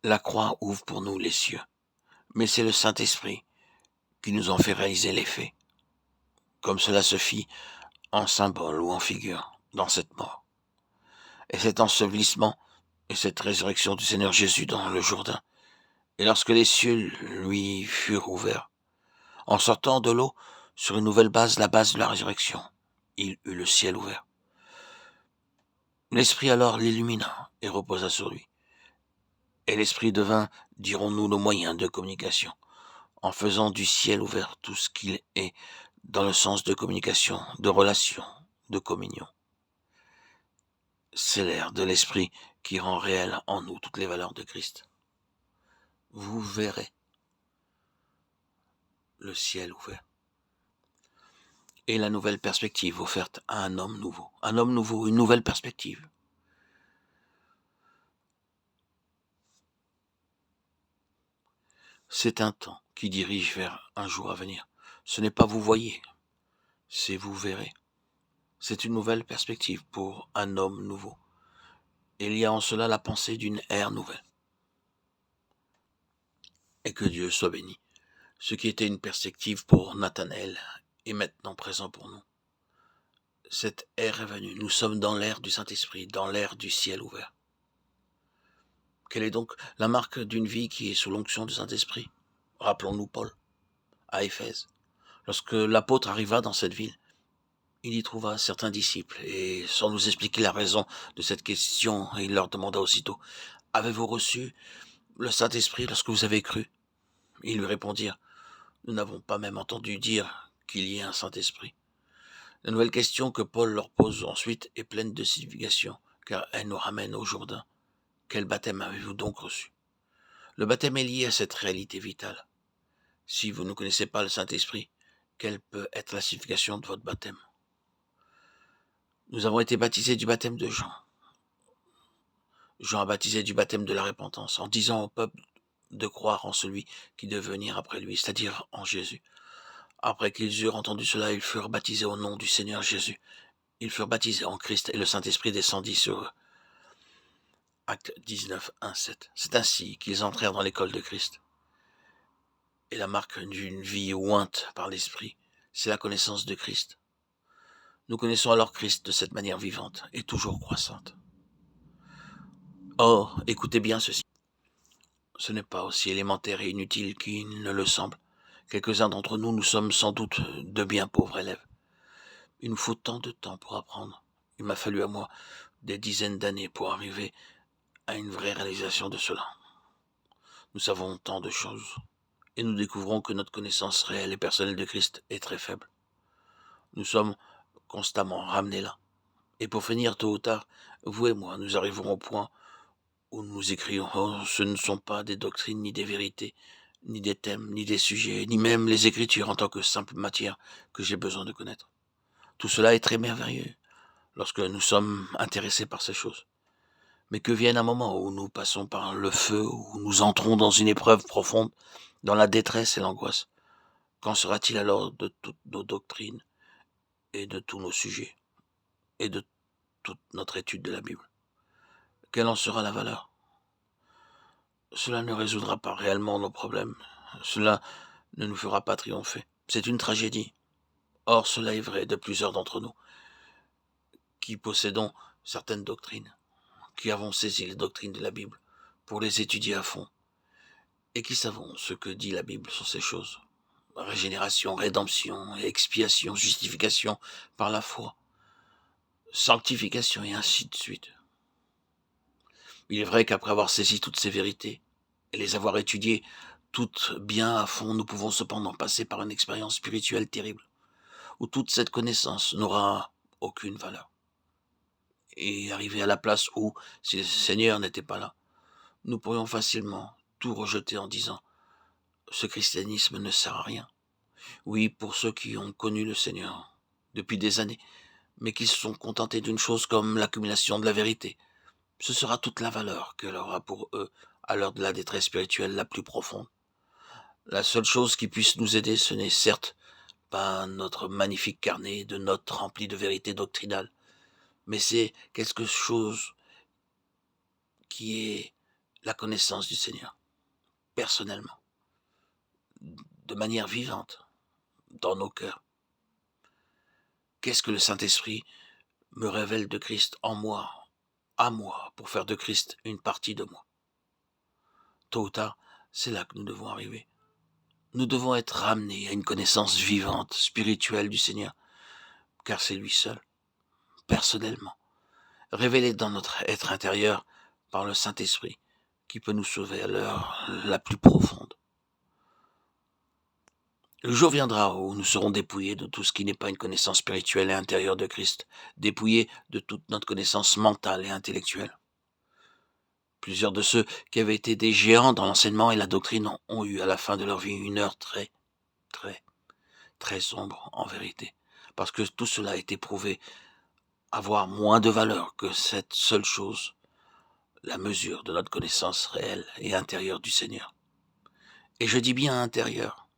La croix ouvre pour nous les cieux, mais c'est le Saint-Esprit qui nous en fait réaliser les faits, comme cela se fit en symbole ou en figure dans cette mort. Et cet ensevelissement et cette résurrection du Seigneur Jésus dans le Jourdain. Et lorsque les cieux lui furent ouverts, en sortant de l'eau sur une nouvelle base, la base de la résurrection, il eut le ciel ouvert. L'Esprit alors l'illumina et reposa sur lui. Et l'Esprit devint, dirons-nous, nos moyens de communication, en faisant du ciel ouvert tout ce qu'il est dans le sens de communication, de relation, de communion. C'est l'air de l'Esprit qui rend réel en nous toutes les valeurs de Christ. Vous verrez le ciel ouvert. Et la nouvelle perspective offerte à un homme nouveau, une nouvelle perspective. C'est un temps qui dirige vers un jour à venir. Ce n'est pas vous voyez, c'est vous verrez. C'est une nouvelle perspective pour un homme nouveau. Il y a en cela la pensée d'une ère nouvelle. Et que Dieu soit béni. Ce qui était une perspective pour Nathanaël est maintenant présent pour nous. Cette ère est venue. Nous sommes dans l'ère du Saint-Esprit, dans l'ère du ciel ouvert. Quelle est donc la marque d'une vie qui est sous l'onction du Saint-Esprit? Rappelons-nous Paul, à Éphèse. Lorsque l'apôtre arriva dans cette ville, il y trouva certains disciples, et sans nous expliquer la raison de cette question, il leur demanda aussitôt, « Avez-vous reçu le Saint-Esprit lorsque vous avez cru ?» Ils lui répondirent, « Nous n'avons pas même entendu dire qu'il y ait un Saint-Esprit. » La nouvelle question que Paul leur pose ensuite est pleine de signification, car elle nous ramène au Jourdain. Quel baptême avez-vous donc reçu? Le baptême est lié à cette réalité vitale. Si vous ne connaissez pas le Saint-Esprit, quelle peut être la signification de votre baptême? Nous avons été baptisés du baptême de Jean. Jean a baptisé du baptême de la repentance, en disant au peuple de croire en celui qui devait venir après lui, c'est-à-dire en Jésus. Après qu'ils eurent entendu cela, ils furent baptisés au nom du Seigneur Jésus. Ils furent baptisés en Christ et le Saint-Esprit descendit sur eux. Acte 19, 1, 7. C'est ainsi qu'ils entrèrent dans l'école de Christ. Et la marque d'une vie ointe par l'Esprit, c'est la connaissance de Christ. Nous connaissons alors Christ de cette manière vivante et toujours croissante. Or, écoutez bien ceci. Ce n'est pas aussi élémentaire et inutile qu'il ne le semble. Quelques-uns d'entre nous, nous sommes sans doute de bien pauvres élèves. Il nous faut tant de temps pour apprendre. Il m'a fallu à moi des dizaines d'années pour arriver à une vraie réalisation de cela. Nous savons tant de choses, et nous découvrons que notre connaissance réelle et personnelle de Christ est très faible. Nous sommes constamment ramenés là. Et pour finir, tôt ou tard, vous et moi, nous arriverons au point où nous écrions « Oh, ce ne sont pas des doctrines ni des vérités, ni des thèmes, ni des sujets, ni même les Écritures en tant que simple matière que j'ai besoin de connaître. » Tout cela est très merveilleux lorsque nous sommes intéressés par ces choses. Mais que vienne un moment où nous passons par le feu, où nous entrons dans une épreuve profonde, dans la détresse et l'angoisse. Qu'en sera-t-il alors de toutes nos doctrines et de tous nos sujets et de toute notre étude de la Bible? Quelle en sera la valeur? Cela ne résoudra pas réellement nos problèmes. Cela ne nous fera pas triompher. C'est une tragédie. Or, cela est vrai de plusieurs d'entre nous, qui possédons certaines doctrines, qui avons saisi les doctrines de la Bible pour les étudier à fond, et qui savons ce que dit la Bible sur ces choses. Régénération, rédemption, expiation, justification par la foi, sanctification et ainsi de suite. Il est vrai qu'après avoir saisi toutes ces vérités et les avoir étudiées toutes bien à fond, nous pouvons cependant passer par une expérience spirituelle terrible, où toute cette connaissance n'aura aucune valeur. Et arriver à la place où, si le Seigneur n'était pas là, nous pourrions facilement tout rejeter en disant « ce christianisme ne sert à rien ». Oui, pour ceux qui ont connu le Seigneur depuis des années, mais qui se sont contentés d'une chose comme l'accumulation de la vérité, ce sera toute la valeur qu'elle aura pour eux à l'heure de la détresse spirituelle la plus profonde. La seule chose qui puisse nous aider, ce n'est certes pas notre magnifique carnet de notes rempli de vérités doctrinales, mais c'est quelque chose qui est la connaissance du Seigneur, personnellement, de manière vivante, dans nos cœurs. Qu'est-ce que le Saint-Esprit me révèle de Christ en moi, à moi, pour faire de Christ une partie de moi? Tôt ou tard, c'est là que nous devons arriver. Nous devons être ramenés à une connaissance vivante, spirituelle du Seigneur, car c'est lui seul, personnellement, révélé dans notre être intérieur par le Saint-Esprit, qui peut nous sauver à l'heure la plus profonde. Le jour viendra où nous serons dépouillés de tout ce qui n'est pas une connaissance spirituelle et intérieure de Christ, dépouillés de toute notre connaissance mentale et intellectuelle. Plusieurs de ceux qui avaient été des géants dans l'enseignement et la doctrine ont eu à la fin de leur vie une heure très, très, très sombre en vérité, parce que tout cela a été prouvé avoir moins de valeur que cette seule chose, la mesure de notre connaissance réelle et intérieure du Seigneur. Et je dis bien intérieure,